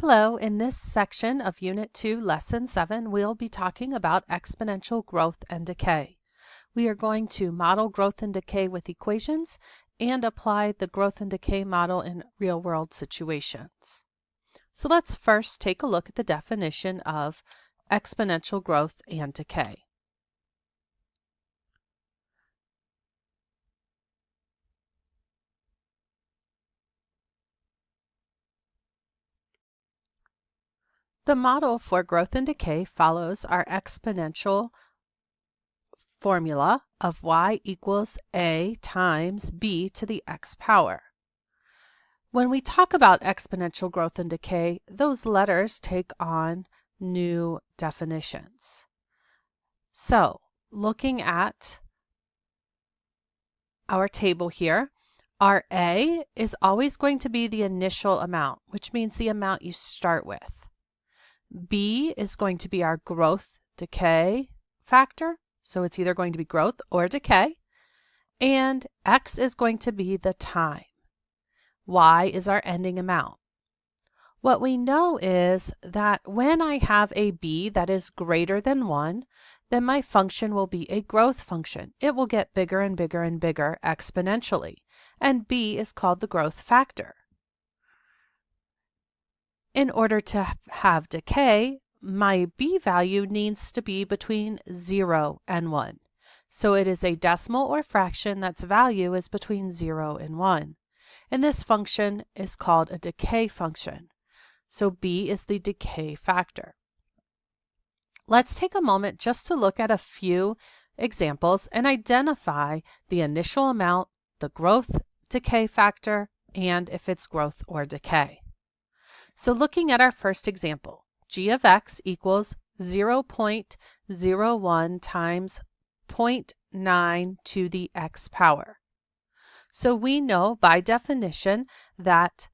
Hello, in this section of Unit 2, Lesson 7, we'll be talking about exponential growth and decay. We are going to model growth and decay with equations and apply the growth and decay model in real-world situations. So let's first take a look at the definition of exponential growth and decay. The model for growth and decay follows our exponential formula of y equals a times b to the x power. When we talk about exponential growth and decay, those letters take on new definitions. So, looking at our table here, our a is always going to be the initial amount, which means the amount you start with. B is going to be our growth decay factor, so it's either going to be growth or decay. And X is going to be the time. Y is our ending amount. What we know is that when I have a B that is greater than 1, then my function will be a growth function. It will get bigger and bigger and bigger exponentially, and B is called the growth factor. In order to have decay, my B value needs to be between 0 and 1. So it is a decimal or fraction that's value is between 0 and 1. And this function is called a decay function. So B is the decay factor. Let's take a moment just to look at a few examples and identify the initial amount, the growth decay factor, and if it's growth or decay. So looking at our first example, g of x equals 0.01 times 0.9 to the x power. So we know by definition that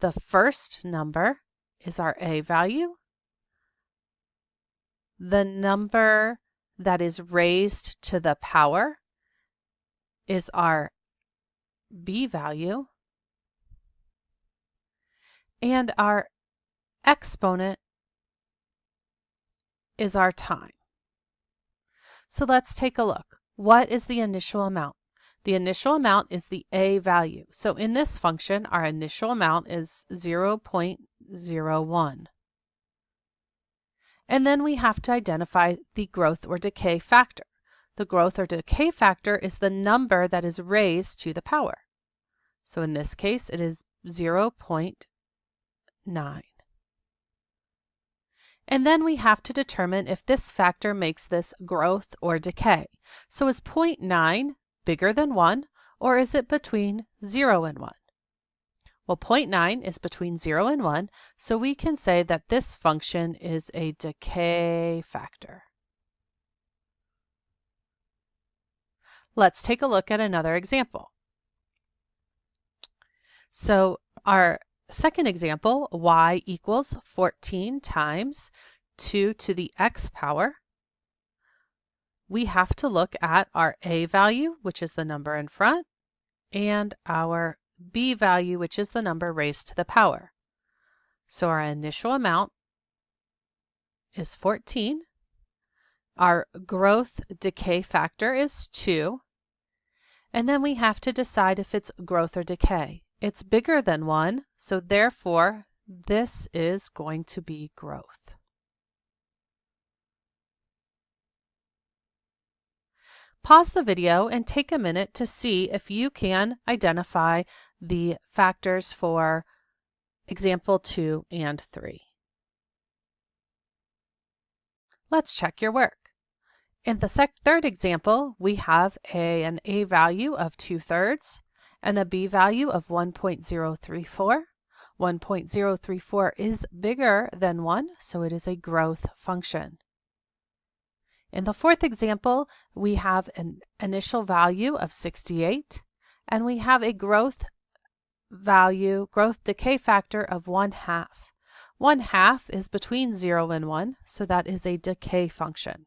the first number is our a value. The number that is raised to the power is our b value. And our exponent is our time. So let's take a look. What is the initial amount? The initial amount is the a value. So in this function, our initial amount is 0.01. And then we have to identify the growth or decay factor. The growth or decay factor is the number that is raised to the power. So in this case, it is 0.9. And then we have to determine if this factor makes this growth or decay. So is 0.9 bigger than 1, or is it between 0 and 1? Well, 0.9 is between 0 and 1, so we can say that this function is a decay factor. Let's take a look at another example. So our second example, y equals 14 times 2 to the x power. We have to look at our a value, which is the number in front, and our b value, which is the number raised to the power. So our initial amount is 14. Our growth decay factor is 2. And then we have to decide if it's growth or decay. It's bigger than 1, so therefore this is going to be growth. Pause the video and take a minute to see if you can identify the factors for example 2 and 3. Let's check your work. In the third example, we have an a value of 2/3 and a b value of 1.034. 1.034 is bigger than 1, so it is a growth function. In the fourth example, we have an initial value of 68, and we have a growth decay factor of 1/2. 1/2 is between 0 and 1, so that is a decay function.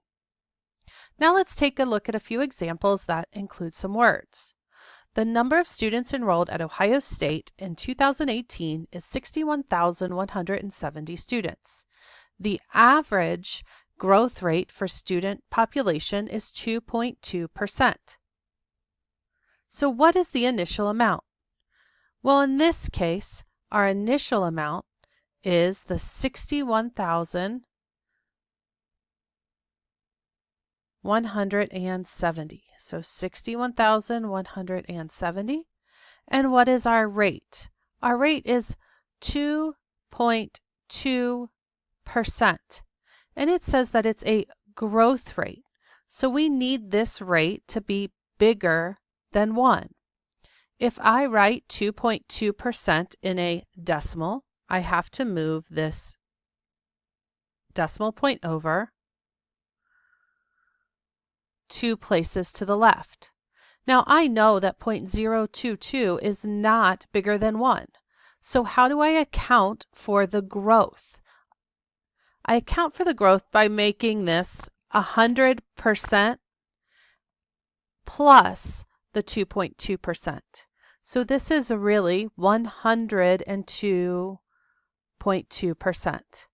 Now let's take a look at a few examples that include some words. The number of students enrolled at Ohio State in 2018 is 61,170 students. The average growth rate for student population is 2.2%. So what is the initial amount? Well, in this case, our initial amount is the 61,170. So 61,170. And what is our rate? Our rate is 2.2%. And it says that it's a growth rate. So we need this rate to be bigger than 1. If I write 2.2% in a decimal, I have to move this decimal point over 2 places to the left. Now I know that 0.022 is not bigger than 1. So how do I account for the growth? I account for the growth by making this 100% plus the 2.2%. So this is really 102.2%.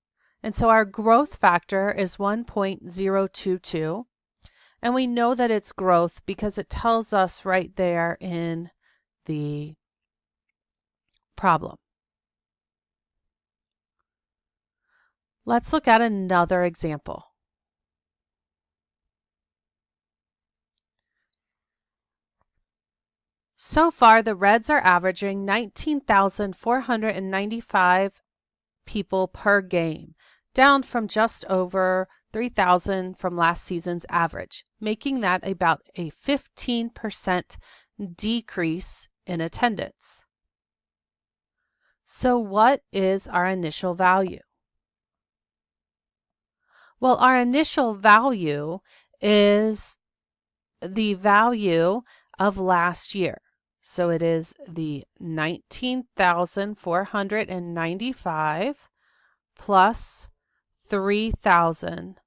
And so our growth factor is 1.022. And we know that it's growth because it tells us right there in the problem. Let's look at another example. So far, the Reds are averaging 19,495 people per game, down from just over 3,000 from last season's average, making that about a 15% decrease in attendance. So what is our initial value? Well, our initial value is the value of last year. So it is the 19,495 plus 3,000.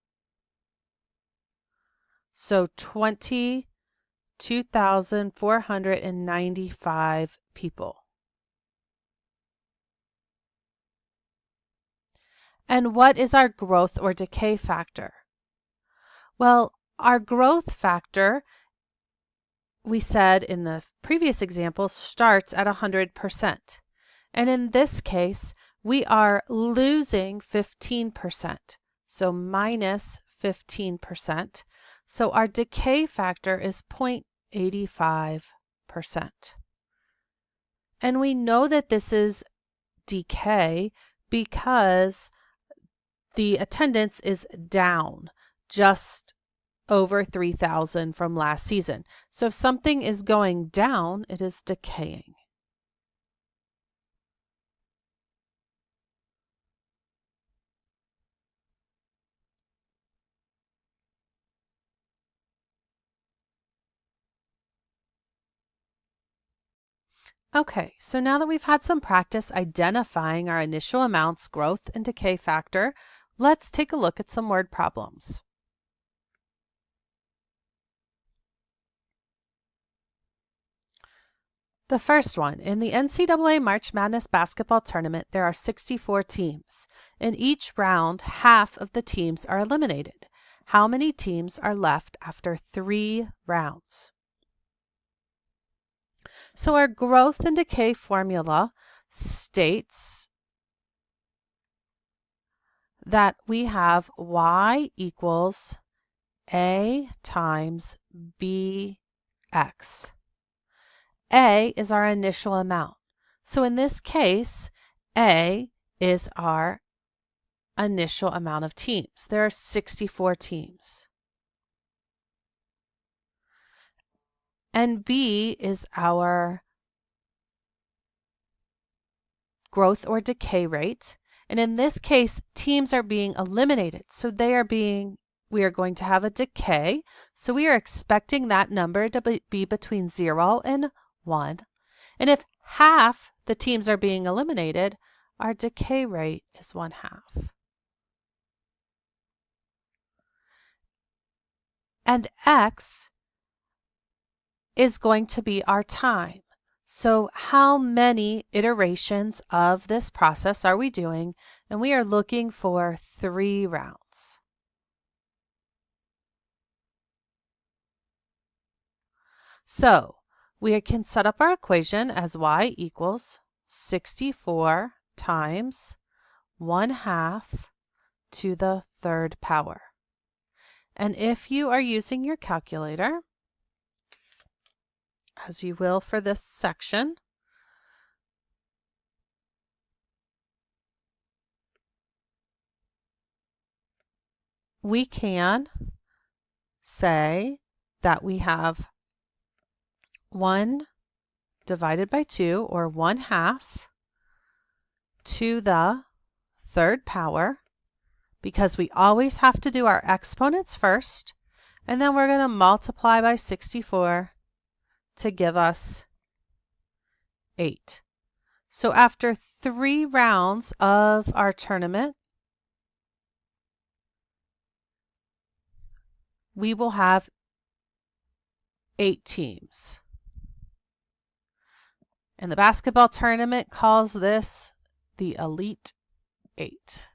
So 22,495 people. And what is our growth or decay factor? Well, our growth factor, we said in the previous example, starts at 100%. And in this case, we are losing 15%. So minus 15%. So our decay factor is 0.85%. And we know that this is decay because the attendance is down just over 3,000 from last season. So if something is going down, it is decaying. Okay, so now that we've had some practice identifying our initial amounts, growth and decay factor, let's take a look at some word problems. The first one, in the NCAA March Madness basketball tournament, there are 64 teams. In each round, half of the teams are eliminated. How many teams are left after 3 rounds? So our growth and decay formula states that we have y equals a times bx. A is our initial amount. So in this case, A is our initial amount of teams. There are 64 teams. And B is our growth or decay rate. And in this case, teams are being eliminated. So we are going to have a decay. So we are expecting that number to be between 0 and 1. And if half the teams are being eliminated, our decay rate is 1/2. And X is going to be our time. So how many iterations of this process are we doing? And we are looking for 3 rounds. So we can set up our equation as y equals 64 times 1/2 to the 3rd power. And if you are using your calculator, as you will for this section, we can say that we have 1 divided by 2, or 1/2, to the 3rd power, because we always have to do our exponents first, and then we're going to multiply by 64 to give us 8. So after 3 rounds of our tournament, we will have 8 teams. And the basketball tournament calls this the Elite 8.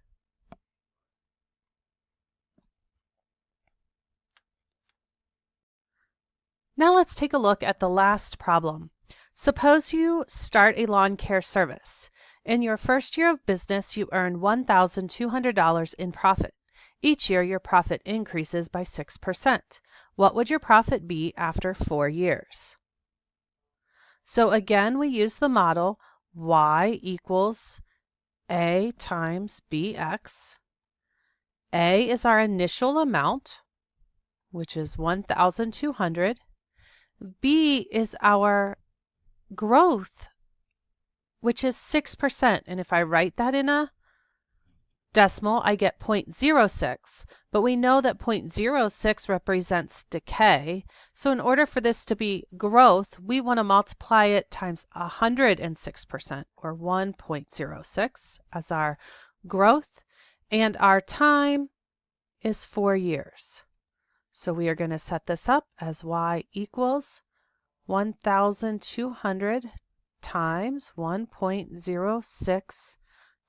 Now let's take a look at the last problem. Suppose you start a lawn care service. In your first year of business, you earn $1,200 in profit. Each year, your profit increases by 6%. What would your profit be after 4 years? So again, we use the model y equals a times bx. A is our initial amount, which is 1,200. B is our growth, which is 6%. And if I write that in a decimal, I get 0.06. But we know that 0.06 represents decay. So in order for this to be growth, we want to multiply it times 106%, or 1.06, as our growth. And our time is 4 years. So we are going to set this up as y equals 1,200 times 1.06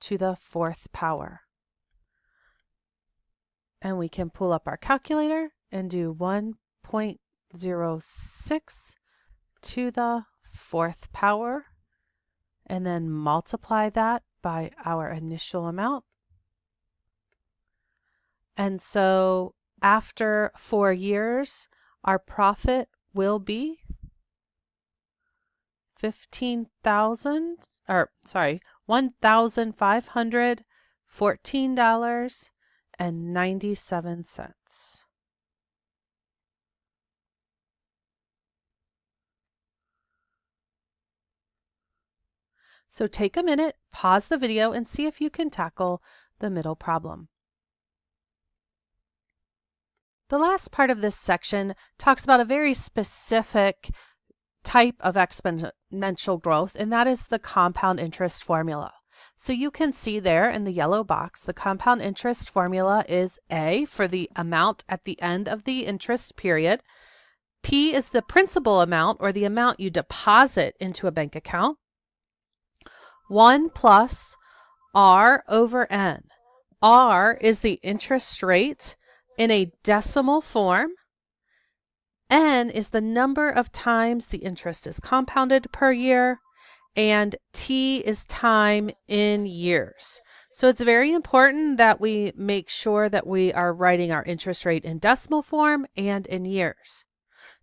to the 4th power. And we can pull up our calculator and do 1.06 to the 4th power, and then multiply that by our initial amount. And so after 4 years, our profit will be $1,514.97. So take a minute, pause the video, and see if you can tackle the middle problem. The last part of this section talks about a very specific type of exponential growth, and that is the compound interest formula. So you can see there in the yellow box, the compound interest formula is A for the amount at the end of the interest period. P is the principal amount, or the amount you deposit into a bank account. 1 plus R over N. R is the interest rate in a decimal form. N is the number of times the interest is compounded per year, and T is time in years. So it's very important that we make sure that we are writing our interest rate in decimal form and in years.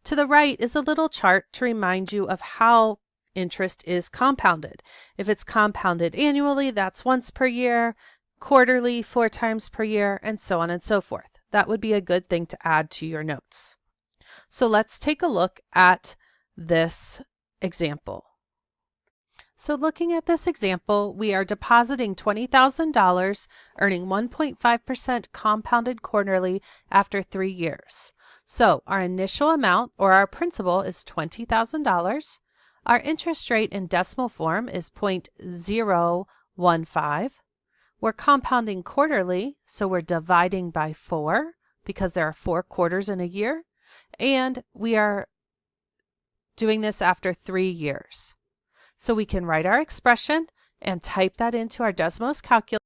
To the right is a little chart to remind you of how interest is compounded. If it's compounded annually, that's once per year, quarterly, 4 times per year, and so on and so forth. That would be a good thing to add to your notes. So let's take a look at this example. So looking at this example, we are depositing $20,000, earning 1.5% compounded quarterly after 3 years. So our initial amount, or our principal, is $20,000. Our interest rate in decimal form is 0.015. We're compounding quarterly, so we're dividing by 4 because there are 4 quarters in a year. And we are doing this after 3 years. So we can write our expression and type that into our Desmos calculator.